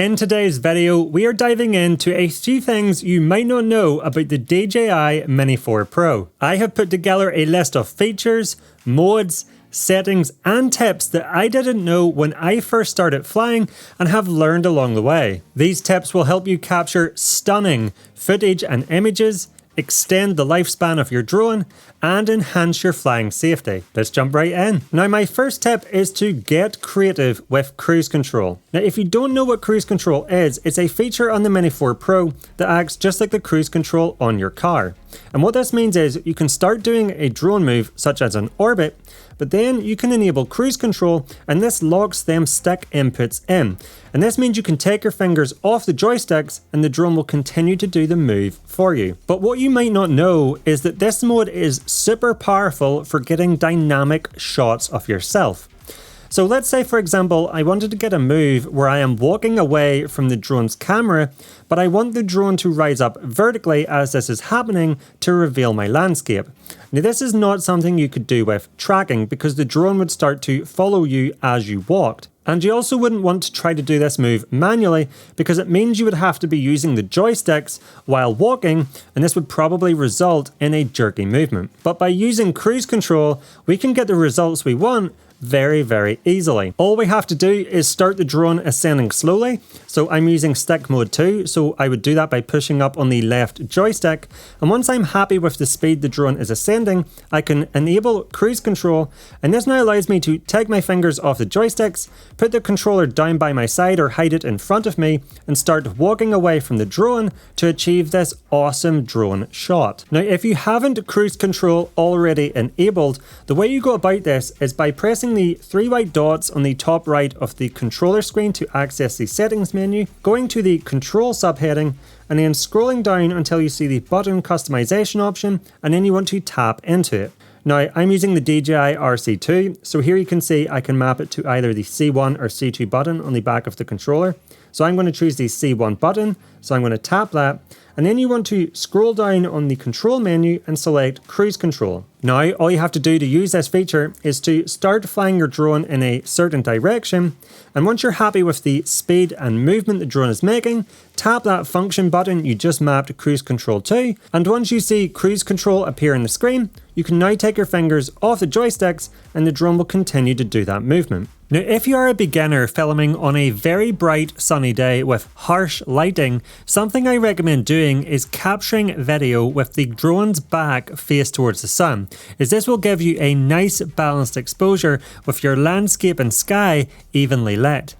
In today's video, we are diving into a few things you might not know about the DJI Mini 4 Pro. I have put together a list of features, modes, settings and tips that I didn't know when I first started flying and have learned along the way. These tips will help you capture stunning footage and images, extend the lifespan of your drone, and enhance your flying safety. Let's jump right in. Now, my first tip is to get creative with cruise control. Now, if you don't know what cruise control is, it's a feature on the Mini 4 Pro that acts just like the cruise control on your car. And what this means is you can start doing a drone move such as an orbit, but then you can enable cruise control and this locks them stick inputs in. And this means you can take your fingers off the joysticks and the drone will continue to do the move for you. But what you might not know is that this mode is super powerful for getting dynamic shots of yourself. So let's say, for example, I wanted to get a move where I am walking away from the drone's camera, but I want the drone to rise up vertically as this is happening to reveal my landscape. Now, this is not something you could do with tracking because the drone would start to follow you as you walked. And you also wouldn't want to try to do this move manually because it means you would have to be using the joysticks while walking, and this would probably result in a jerky movement. But by using cruise control, we can get the results we want very easily. All we have to do is start the drone ascending slowly. So I'm using stick mode 2, so I would do that by pushing up on the left joystick. And once I'm happy with the speed the drone is ascending, I can enable cruise control, and this now allows me to take my fingers off the joysticks, put the controller down by my side or hide it in front of me, and start walking away from the drone to achieve this awesome drone shot. Now, if you haven't cruise control already enabled, the way you go about this is by pressing the 3 white dots on the top right of the controller screen to access the settings menu, going to the control subheading, and then scrolling down until you see the button customization option, and then you want to tap into it. Now, I'm using the DJI RC2, so here you can see I can map it to either the C1 or C2 button on the back of the controller. So I'm going to choose the C1 button, so I'm going to tap that, and then you want to scroll down on the control menu and select cruise control. Now, all you have to do to use this feature is to start flying your drone in a certain direction, and once you're happy with the speed and movement the drone is making, tap that function button you just mapped cruise control to, and once you see cruise control appear on the screen, you can now take your fingers off the joysticks and the drone will continue to do that movement. Now, if you are a beginner filming on a very bright sunny day with harsh lighting, something I recommend doing is capturing video with the drone's back faced towards the sun, as this will give you a nice balanced exposure with your landscape and sky evenly lit.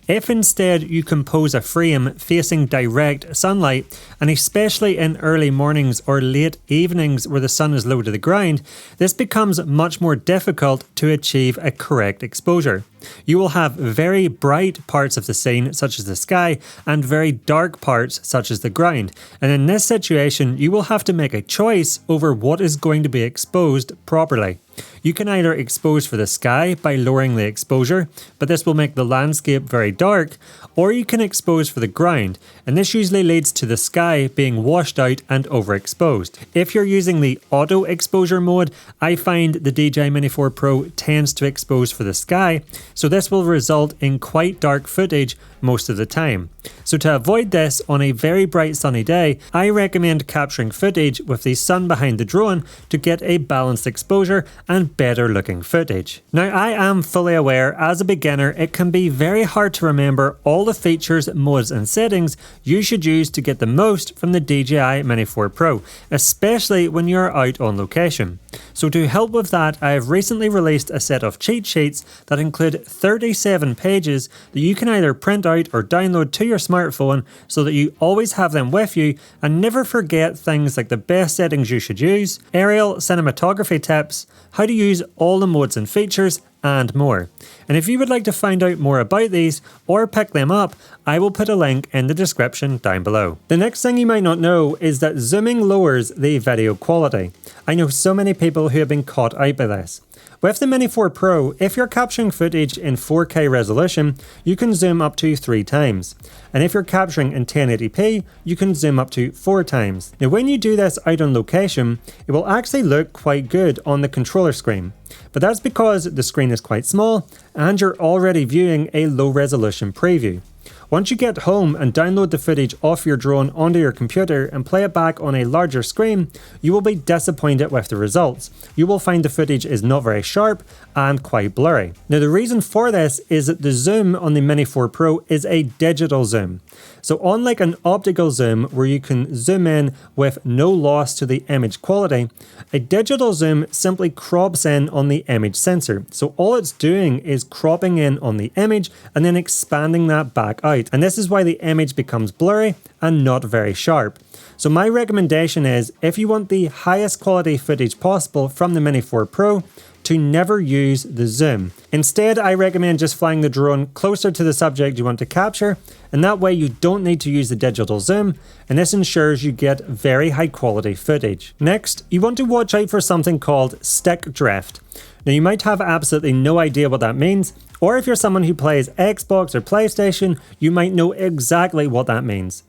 If instead you compose a frame facing direct sunlight, and especially in early mornings or late evenings where the sun is low to the ground, this becomes much more difficult to achieve a correct exposure. You will have very bright parts of the scene, such as the sky, and very dark parts, such as the ground. And in this situation, you will have to make a choice over what is going to be exposed properly. You can either expose for the sky by lowering the exposure, but this will make the landscape very dark, or you can expose for the ground, and this usually leads to the sky being washed out and overexposed. If you're using the auto exposure mode, I find the DJI Mini 4 Pro tends to expose for the sky, so this will result in quite dark footage most of the time. So to avoid this on a very bright sunny day, I recommend capturing footage with the sun behind the drone to get a balanced exposure and better looking footage. Now, I am fully aware as a beginner it can be very hard to remember all the features, modes and settings you should use to get the most from the DJI Mini 4 Pro, especially when you're out on location. So to help with that, I have recently released a set of cheat sheets that include 37 pages that you can either print out or download to your smartphone so that you always have them with you and never forget things like the best settings you should use, aerial cinematography tips, how to use all the modes and features, and more. And if you would like to find out more about these or pick them up, I will put a link in the description down below. The next thing you might not know is that zooming lowers the video quality. I know so many people who have been caught out by this. With the Mini 4 Pro, if you're capturing footage in 4K resolution, you can zoom up to 3 times. And if you're capturing in 1080p, you can zoom up to 4 times. Now, when you do this out on location, it will actually look quite good on the controller screen. But that's because the screen is quite small and you're already viewing a low resolution preview. Once you get home and download the footage off your drone onto your computer and play it back on a larger screen, you will be disappointed with the results. You will find the footage is not very sharp and quite blurry. Now the reason for this is that the zoom on the Mini 4 Pro is a digital zoom. So unlike an optical zoom where you can zoom in with no loss to the image quality, a digital zoom simply crops in on the image sensor. So all it's doing is cropping in on the image and then expanding that back out. And this is why the image becomes blurry and not very sharp. So my recommendation is, if you want the highest quality footage possible from the Mini 4 Pro, to never use the zoom. Instead, I recommend just flying the drone closer to the subject you want to capture, and that way you don't need to use the digital zoom, and this ensures you get very high quality footage. Next, you want to watch out for something called stick drift. Now you might have absolutely no idea what that means, or if you're someone who plays Xbox or PlayStation, you might know exactly what that means.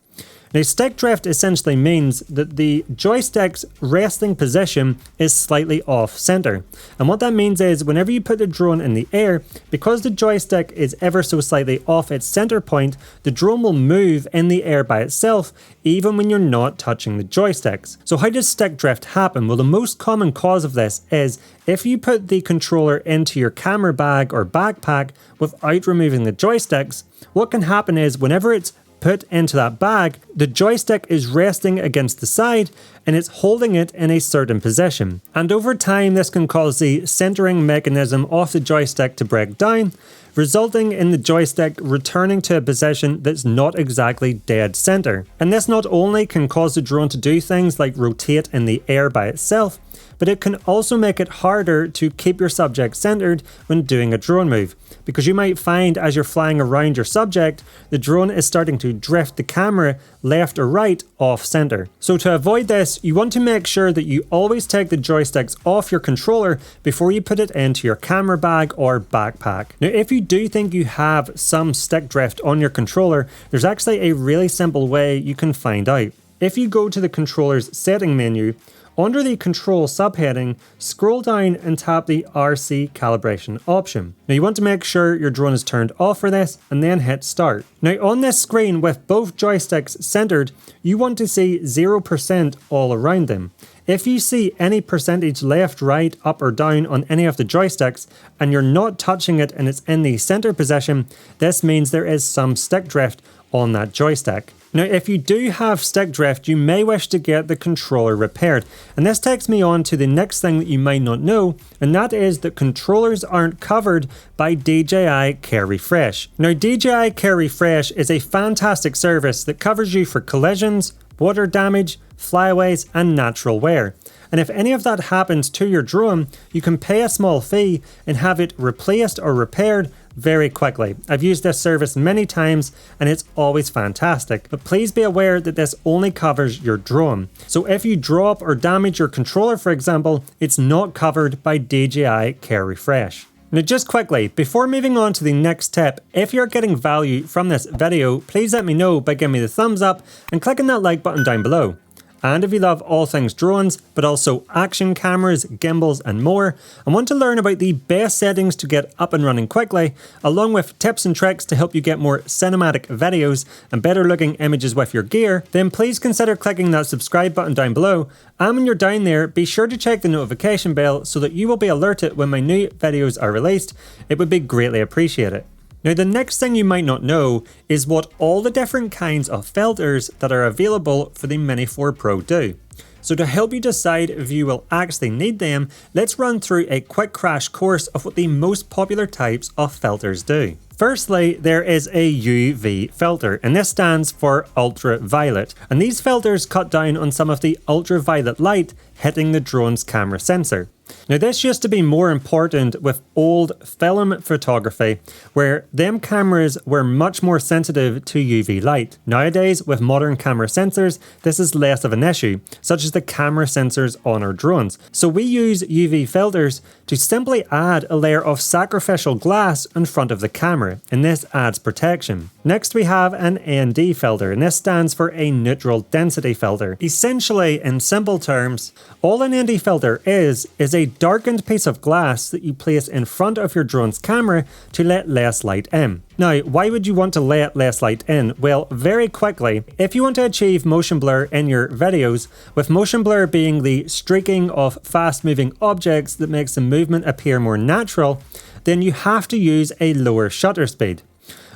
Now, stick drift essentially means that the joystick's resting position is slightly off center. And what that means is whenever you put the drone in the air, because the joystick is ever so slightly off its center point, the drone will move in the air by itself, even when you're not touching the joysticks. So how does stick drift happen? Well, the most common cause of this is if you put the controller into your camera bag or backpack without removing the joysticks, what can happen is whenever it's put into that bag, the joystick is resting against the side and it's holding it in a certain position. And over time, this can cause the centering mechanism of the joystick to break down, resulting in the joystick returning to a position that's not exactly dead center. And this not only can cause the drone to do things like rotate in the air by itself, but it can also make it harder to keep your subject centered when doing a drone move, because you might find as you're flying around your subject, the drone is starting to drift the camera left or right off center. So to avoid this, you want to make sure that you always take the joysticks off your controller before you put it into your camera bag or backpack. Now, if you do think you have some stick drift on your controller, there's actually a really simple way you can find out. If you go to the controller's setting menu, under the control subheading, scroll down and tap the RC calibration option. Now you want to make sure your drone is turned off for this and then hit start. Now on this screen with both joysticks centered, you want to see 0% all around them. If you see any percentage left, right, up or down on any of the joysticks and you're not touching it and it's in the center position, this means there is some stick drift on that joystick. Now, if you do have stick drift, you may wish to get the controller repaired. And this takes me on to the next thing that you might not know, and that is that controllers aren't covered by DJI Care Refresh. Now, DJI Care Refresh is a fantastic service that covers you for collisions, water damage, flyaways, and natural wear. And if any of that happens to your drone, you can pay a small fee and have it replaced or repaired very quickly. I've used this service many times and it's always fantastic, but please be aware that this only covers your drone. So if you drop or damage your controller, for example, it's not covered by DJI Care Refresh. Now just quickly, before moving on to the next tip, if you're getting value from this video, please let me know by giving me the thumbs up and clicking that like button down below. And if you love all things drones, but also action cameras, gimbals and more, and want to learn about the best settings to get up and running quickly, along with tips and tricks to help you get more cinematic videos and better looking images with your gear, then please consider clicking that subscribe button down below. And when you're down there, be sure to check the notification bell so that you will be alerted when my new videos are released. It would be greatly appreciated. Now the next thing you might not know is what all the different kinds of filters that are available for the Mini 4 Pro do. So to help you decide if you will actually need them, let's run through a quick crash course of what the most popular types of filters do. Firstly, there is a UV filter, and this stands for ultraviolet. And these filters cut down on some of the ultraviolet light hitting the drone's camera sensor. Now this used to be more important with old film photography, where them cameras were much more sensitive to UV light. Nowadays, with modern camera sensors, this is less of an issue, such as the camera sensors on our drones. So we use UV filters to simply add a layer of sacrificial glass in front of the camera, and this adds protection. Next we have an ND filter, and this stands for a neutral density filter. Essentially, in simple terms, All an ND filter is a darkened piece of glass that you place in front of your drone's camera to let less light in. Now, why would you want to let less light in? Well, very quickly, if you want to achieve motion blur in your videos, with motion blur being the streaking of fast-moving objects that makes the movement appear more natural, then you have to use a lower shutter speed.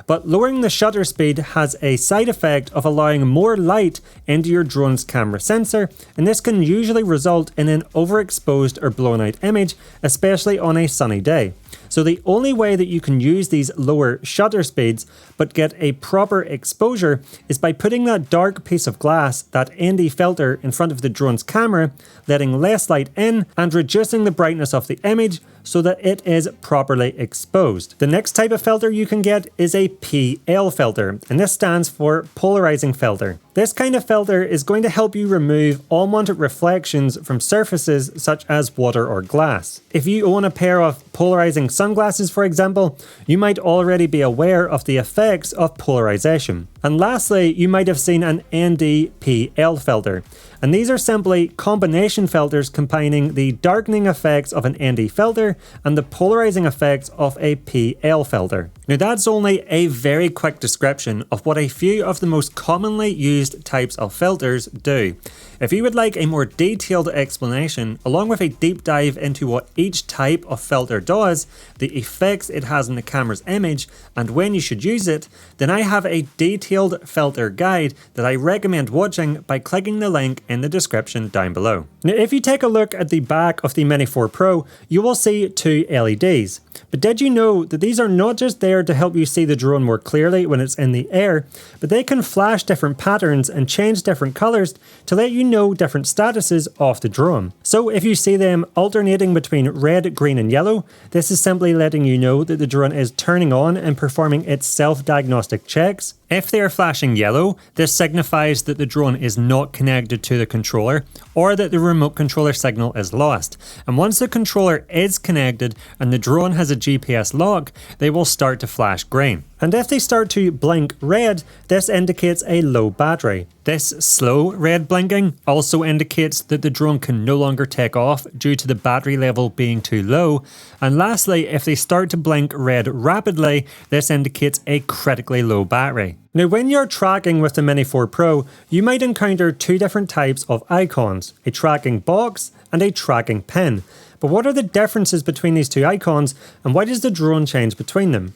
But lowering the shutter speed has a side effect of allowing more light into your drone's camera sensor, and this can usually result in an overexposed or blown out image, especially on a sunny day. So the only way that you can use these lower shutter speeds but get a proper exposure is by putting that dark piece of glass, that ND filter, in front of the drone's camera, letting less light in and reducing the brightness of the image so that it is properly exposed. The next type of filter you can get is a PL filter, and this stands for polarizing filter. This kind of filter is going to help you remove unwanted reflections from surfaces such as water or glass. If you own a pair of polarizing sunglasses, for example, you might already be aware of the effects of polarization. And lastly, you might have seen an ND-PL filter. And these are simply combination filters combining the darkening effects of an ND filter and the polarizing effects of a PL filter. Now that's only a very quick description of what a few of the most commonly used types of filters do. If you would like a more detailed explanation, along with a deep dive into what each type of filter does, the effects it has on the camera's image, and when you should use it, then I have a detailed filter guide that I recommend watching by clicking the link in the description down below. Now, if you take a look at the back of the Mini 4 Pro, you will see two LEDs. But did you know that these are not just there to help you see the drone more clearly when it's in the air, but they can flash different patterns and change different colors to let you know different statuses of the drone. So if you see them alternating between red, green and yellow, this is simply letting you know that the drone is turning on and performing its self-diagnostic checks. If they are flashing yellow, this signifies that the drone is not connected to the controller or that the remote controller signal is lost. And once the controller is connected and the drone has a GPS lock, they will start to flash green. And if they start to blink red, this indicates a low battery. This slow red blinking also indicates that the drone can no longer take off due to the battery level being too low. And lastly, if they start to blink red rapidly, this indicates a critically low battery. Now, when you're tracking with the Mini 4 Pro, you might encounter two different types of icons, a tracking box and a tracking pin. But what are the differences between these two icons, and why does the drone change between them?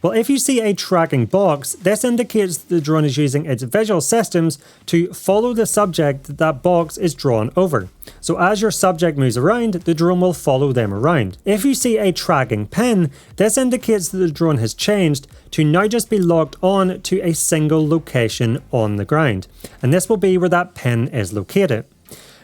Well, if you see a tracking box, this indicates that the drone is using its visual systems to follow the subject that that box is drawn over. So as your subject moves around, the drone will follow them around. If you see a tracking pin, this indicates that the drone has changed to now just be locked on to a single location on the ground. And this will be where that pin is located.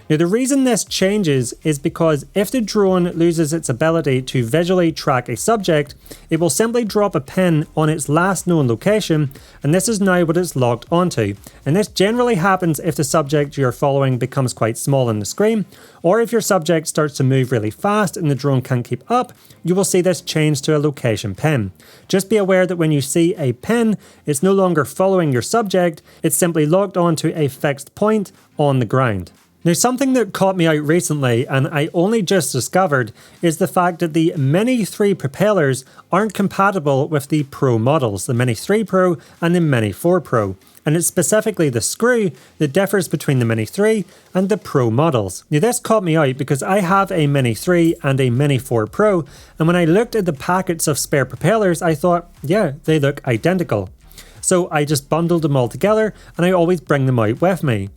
Now, the reason this changes is because if the drone loses its ability to visually track a subject, it will simply drop a pin on its last known location, and this is now what it's locked onto. And this generally happens if the subject you're following becomes quite small on the screen, or if your subject starts to move really fast and the drone can't keep up, you will see this change to a location pin. Just be aware that when you see a pin, it's no longer following your subject, it's simply locked onto a fixed point on the ground. Now, something that caught me out recently, and I only just discovered, is the fact that the Mini 3 propellers aren't compatible with the Pro models, the Mini 3 Pro and the Mini 4 Pro. And it's specifically the screw that differs between the Mini 3 and the Pro models. Now, this caught me out because I have a Mini 3 and a Mini 4 Pro, and when I looked at the packets of spare propellers, I thought, yeah, they look identical. So I just bundled them all together, and I always bring them out with me.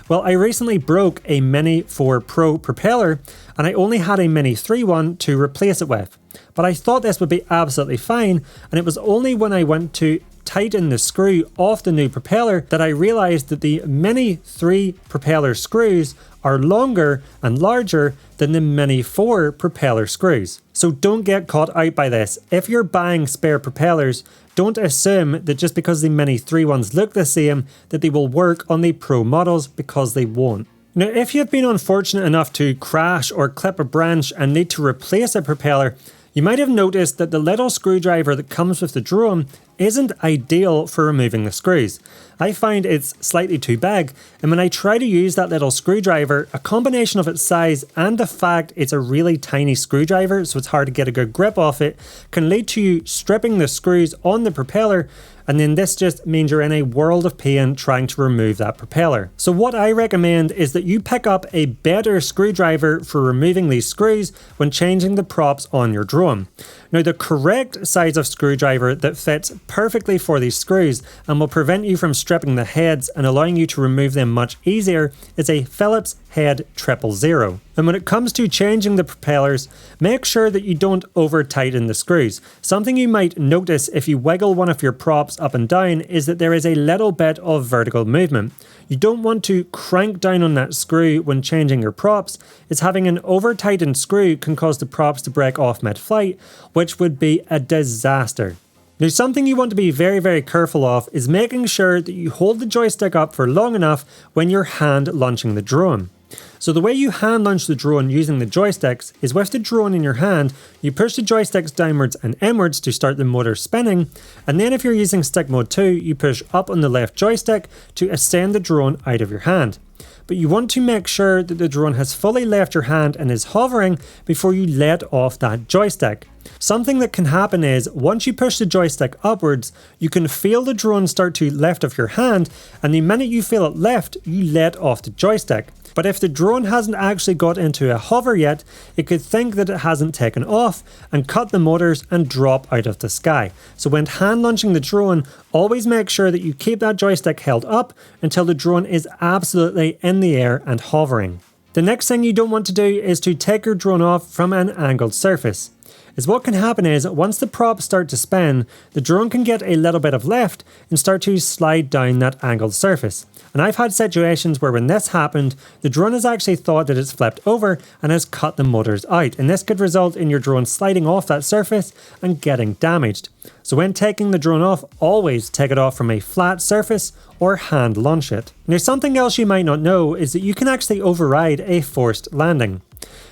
Well, I recently broke a Mini 4 Pro propeller, and I only had a Mini 3 one to replace it with. But I thought this would be absolutely fine, and it was only when I went to tighten the screw off the new propeller that I realized that the Mini 3 propeller screws are longer and larger than the Mini 4 propeller screws. So don't get caught out by this. If you're buying spare propellers, don't assume that just because the Mini 3 ones look the same that they will work on the Pro models, because they won't. Now, if you've been unfortunate enough to crash or clip a branch and need to replace a propeller, You might have noticed that the little screwdriver that comes with the drone isn't ideal for removing the screws. I find it's slightly too big, and when I try to use that little screwdriver, a combination of its size and the fact it's a really tiny screwdriver, so it's hard to get a good grip off it, can lead to you stripping the screws on the propeller, and then this just means you're in a world of pain trying to remove that propeller. So what I recommend is that you pick up a better screwdriver for removing these screws when changing the props on your drone. Now, the correct size of screwdriver that fits perfectly for these screws and will prevent you from stripping the heads and allowing you to remove them much easier is a Phillips Head 000. And when it comes to changing the propellers, make sure that you don't over tighten the screws. Something you might notice if you wiggle one of your props up and down is that there is a little bit of vertical movement. You don't want to crank down on that screw when changing your props, as having an over tightened screw can cause the props to break off mid-flight, which would be a disaster. Now, something you want to be very careful of is making sure that you hold the joystick up for long enough when you're hand launching the drone. So the way you hand launch the drone using the joysticks is with the drone in your hand, you push the joysticks downwards and inwards to start the motor spinning, and then if you're using stick mode 2, you push up on the left joystick to ascend the drone out of your hand. But you want to make sure that the drone has fully left your hand and is hovering before you let off that joystick. Something that can happen is, once you push the joystick upwards, you can feel the drone start to lift off your hand, and the minute you feel it lift, you let off the joystick. But if the drone hasn't actually got into a hover yet, it could think that it hasn't taken off and cut the motors and drop out of the sky. So when hand launching the drone, always make sure that you keep that joystick held up until the drone is absolutely in the air and hovering. The next thing you don't want to do is to take your drone off from an angled surface. As what can happen is, once the props start to spin, the drone can get a little bit of lift and start to slide down that angled surface. And I've had situations where when this happened, the drone has actually thought that it's flipped over and has cut the motors out, and this could result in your drone sliding off that surface and getting damaged. So when taking the drone off, always take it off from a flat surface or hand launch it. Now, something else you might not know is that you can actually override a forced landing.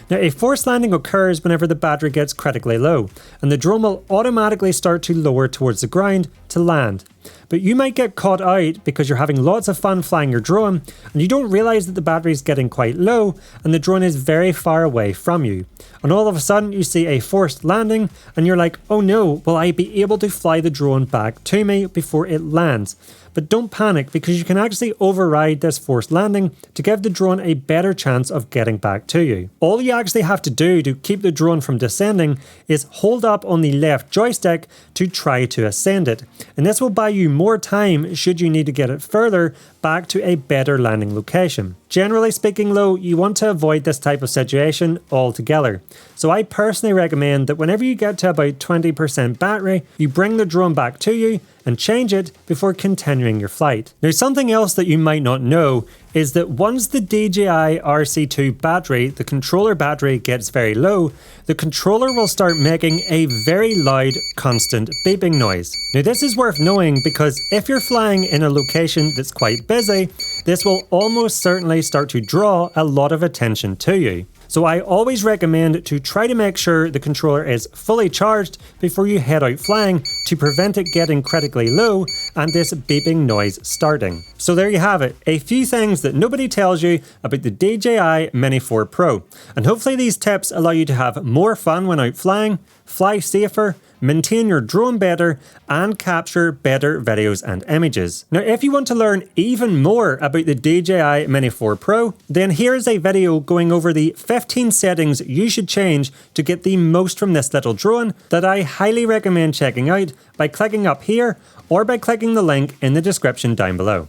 Now, a forced landing occurs whenever the battery gets critically low, and the drone will automatically start to lower towards the ground to land. But you might get caught out because you're having lots of fun flying your drone, and you don't realise that the battery is getting quite low, and the drone is very far away from you. And all of a sudden you see a forced landing, and you're like, oh no, will I be able to fly the drone back to me before it lands? But don't panic, because you can actually override this forced landing to give the drone a better chance of getting back to you. All you actually have to do to keep the drone from descending is hold up on the left joystick to try to ascend it. And this will buy you more time should you need to get it further back to a better landing location. Generally speaking though, you want to avoid this type of situation altogether. So I personally recommend that whenever you get to about 20% battery, you bring the drone back to you and change it before continuing your flight. Now, something else that you might not know is that once the DJI RC2 battery, the controller battery, gets very low, the controller will start making a very loud, constant beeping noise. Now, this is worth knowing because if you're flying in a location that's quite busy, this will almost certainly start to draw a lot of attention to you. So I always recommend to try to make sure the controller is fully charged before you head out flying to prevent it getting critically low and this beeping noise starting. So there you have it, a few things that nobody tells you about the DJI Mini 4 Pro. And hopefully these tips allow you to have more fun when out flying, fly safer, maintain your drone better, and capture better videos and images. Now, if you want to learn even more about the DJI Mini 4 Pro, then here's a video going over the 15 settings you should change to get the most from this little drone that I highly recommend checking out by clicking up here or by clicking the link in the description down below.